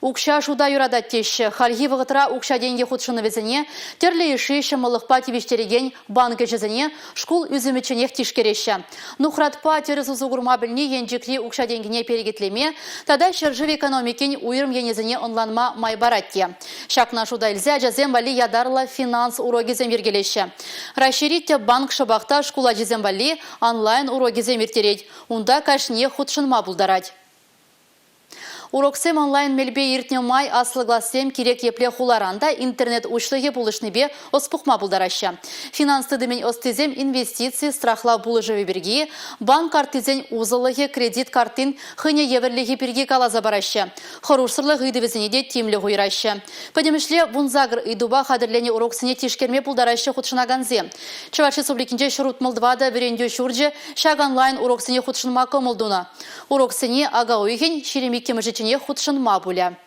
Укша шуда юрадат теші. Хальги вғытра укша денге худшыны везіне, терлі іші шымылықпа тивештереген банкі жезіне шкул үзімічінех тишкереші. Нухратпа теріз ұзығырма біліне енжікри укша денгіне перегетлеме, тада шыржыв экономикин уйрым енезіне онланма майбаратте. Шакна шуда илзе жазем вали ядарла финанс уроги земергелеші. Расширитте банк шабақта шкула жезем вали онлайн уроги земертерет. Унда кашне худшынма бұлдарать. Уроксем онлайн мельбе иртне май аслыгласем керек епле хуларанда интернет учлыге булышныбе оспухма булдараща. Финансты дымень остызем инвестиции страхла булыжывы берги, банк картызен узылыге кредит картин хыне еверлиге берги калаза бараща. Хорушсырлы гыдывезенеде тимлі гуйраща. Подемішле вунзагр идуба хадырлене уроксене тишкерме булдараща худшынаганзе. Чуваш республикинже шурут мылдвада верендю шурджи шаг онлайн уроксене худшынма комылдуна. Уроксене ага уйген шеремикке худшын мабуля.